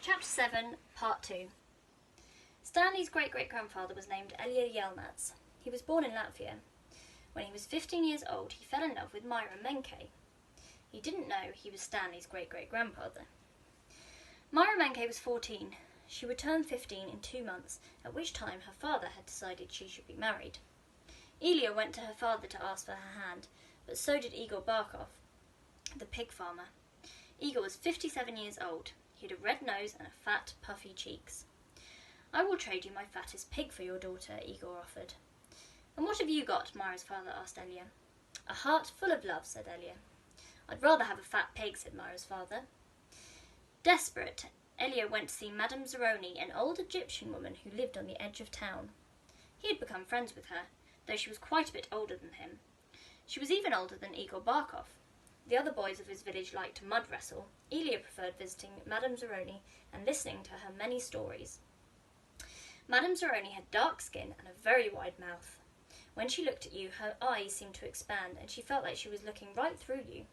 Chapter 7, Part 2. Stanley's great-great-grandfather was named Elia Yelnats. He was born in Latvia. When he was 15 years old, he fell in love with Myra Menke. He didn't know he was Stanley's great-great-grandfather. Myra Menke was 14. She would turn 15 in 2 months, at which time her father had decided she should be married. Elia went to her father to ask for her hand, but so did Igor Barkov, the pig farmer. Igor was 57 years old. He had a red nose and fat, puffy cheeks. "I will trade you my fattest pig for your daughter," Igor offered. "And what have you got?" Myra's father asked Elia. "A heart full of love," said Elia. "I'd rather have a fat pig," said Myra's father. Desperate, Elia went to see Madame Zeroni, an old Egyptian woman who lived on the edge of town. He had become friends with her, though she was quite a bit older than him. She was even older than Igor Barkov. The other boys of his village liked to mud wrestle. Elia preferred visiting Madame Zeroni and listening to her many stories. Madame Zeroni had dark skin and a very wide mouth. When she looked at you, her eyes seemed to expand, and she felt like she was looking right through you.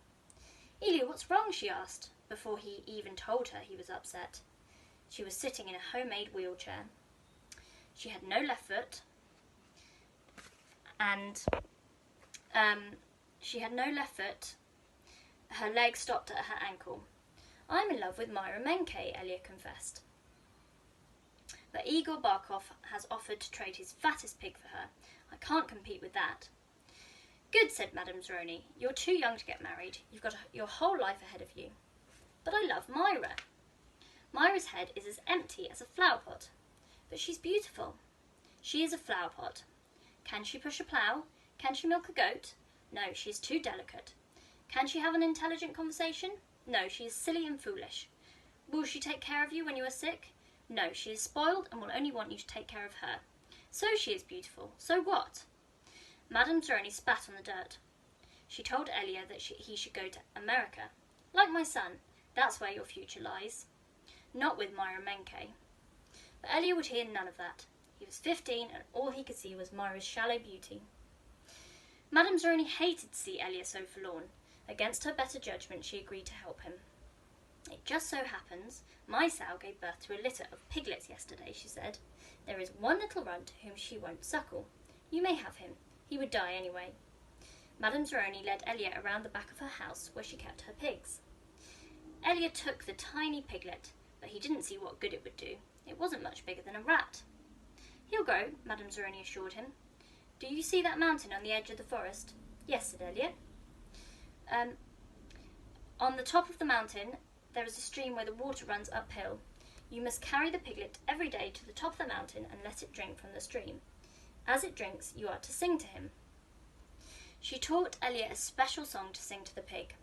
"Elia, what's wrong?" she asked, before he even told her he was upset. She was sitting in a homemade wheelchair. She had no left foot, and her leg stopped at her ankle. "I'm in love with Myra Menke," Elia confessed. "But Igor Barkov has offered to trade his fattest pig for her. I can't compete with that." "Good," said Madame Zeroni. "You're too young to get married. You've got your whole life ahead of you." "But I love Myra." "Myra's head is as empty as a flower pot." "But she's beautiful." "She is a flower pot." "Can she push a plough? Can she milk a goat?" "No, she is too delicate." "Can she have an intelligent conversation?" "No, she is silly and foolish." "Will she take care of you when you are sick?" "No, she is spoiled and will only want you to take care of her." "So she is beautiful. So what?" Madame Zeroni spat on the dirt. She told Elia that he should go to America. "Like my son. That's where your future lies." "Not with Myra Menke." But Elia would hear none of that. He was 15, and all he could see was Myra's shallow beauty. Madame Zeroni hated to see Elia so forlorn. Against her better judgment, she agreed to help him. "It just so happens my sow gave birth to a litter of piglets yesterday," she said. "There is one little runt whom she won't suckle. You may have him. He would die anyway." Madame Zeroni led Elia around the back of her house where she kept her pigs. Elia took the tiny piglet, but he didn't see what good it would do. It wasn't much bigger than a rat. "He'll grow," Madame Zeroni assured him. "Do you see that mountain on the edge of the forest?" "Yes," said Elia. On the top of the mountain there is a stream where the water runs uphill. You must carry the piglet every day to the top of the mountain and let it drink from the stream. As it drinks, you are to sing to him." She taught Elia a special song to sing to the pig.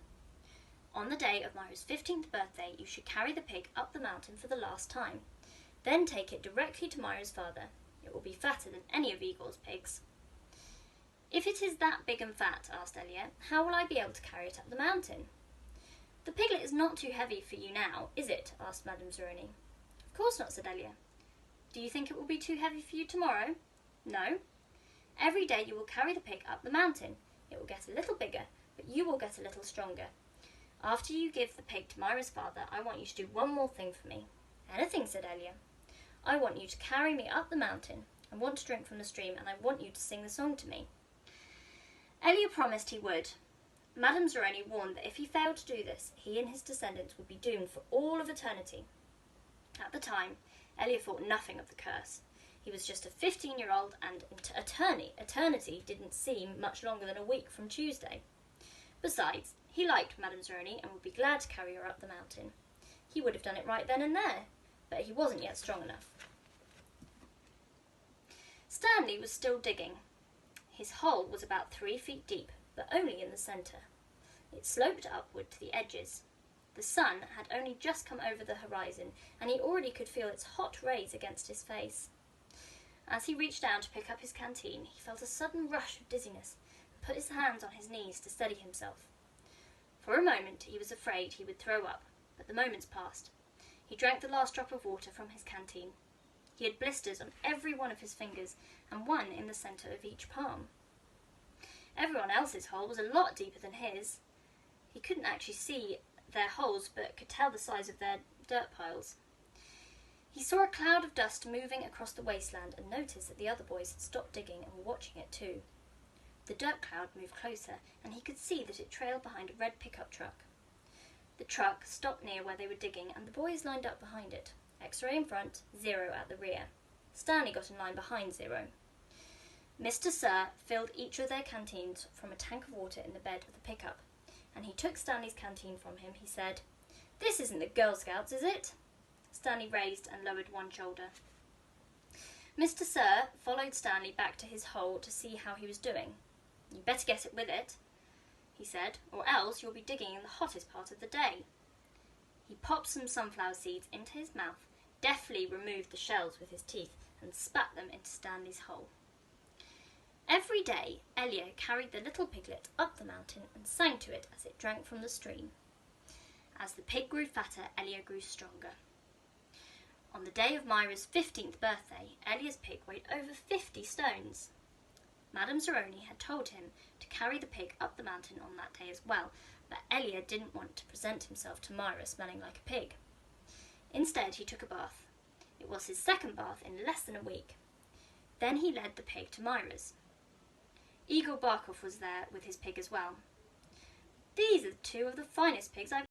"On the day of Myra's 15th birthday, you should carry the pig up the mountain for the last time. Then take it directly to Myra's father. It will be fatter than any of Igor's pigs." "If it is that big and fat," asked Elia, "how will I be able to carry it up the mountain?" "The piglet is not too heavy for you now, is it?" asked Madame Zeroni. "Of course not," said Elia. "Do you think it will be too heavy for you tomorrow?" "No." "Every day you will carry the pig up the mountain. It will get a little bigger, but you will get a little stronger. After you give the pig to Myra's father, I want you to do one more thing for me." "Anything," said Elia. "I want you to carry me up the mountain. I want to drink from the stream, and I want you to sing the song to me." Elia promised he would. Madame Zeroni warned that if he failed to do this, he and his descendants would be doomed for all of eternity. At the time, Elia thought nothing of the curse. He was just a 15-year-old, and eternity didn't seem much longer than a week from Tuesday. Besides, he liked Madame Zeroni and would be glad to carry her up the mountain. He would have done it right then and there, but he wasn't yet strong enough. Stanley was still digging. His hole was about 3 feet deep, but only in the centre. It sloped upward to the edges. The sun had only just come over the horizon, and he already could feel its hot rays against his face. As he reached down to pick up his canteen, he felt a sudden rush of dizziness and put his hands on his knees to steady himself. For a moment he was afraid he would throw up, but the moments passed. He drank the last drop of water from his canteen. He had blisters on every one of his fingers, and one in the centre of each palm. Everyone else's hole was a lot deeper than his. He couldn't actually see their holes, but could tell the size of their dirt piles. He saw a cloud of dust moving across the wasteland and noticed that the other boys had stopped digging and were watching it too. The dirt cloud moved closer, and he could see that it trailed behind a red pickup truck. The truck stopped near where they were digging, and the boys lined up behind it. X-Ray in front, Zero at the rear. Stanley got in line behind Zero. Mr. Sir filled each of their canteens from a tank of water in the bed of the pickup, and he took Stanley's canteen from him. He said, "This isn't the Girl Scouts, is it?" Stanley raised and lowered one shoulder. Mr. Sir followed Stanley back to his hole to see how he was doing. "You better get it with it," he said, "or else you'll be digging in the hottest part of the day." He popped some sunflower seeds into his mouth, deftly removed the shells with his teeth, and spat them into Stanley's hole. Every day, Elia carried the little piglet up the mountain and sang to it as it drank from the stream. As the pig grew fatter, Elia grew stronger. On the day of Myra's 15th birthday, Elia's pig weighed over 50 stones. Madame Zeroni had told him to carry the pig up the mountain on that day as well, but Elia didn't want to present himself to Myra smelling like a pig. Instead, he took a bath. It was his second bath in less than a week. Then he led the pig to Myra's. Igor Barkov was there with his pig as well. "These are two of the finest pigs I've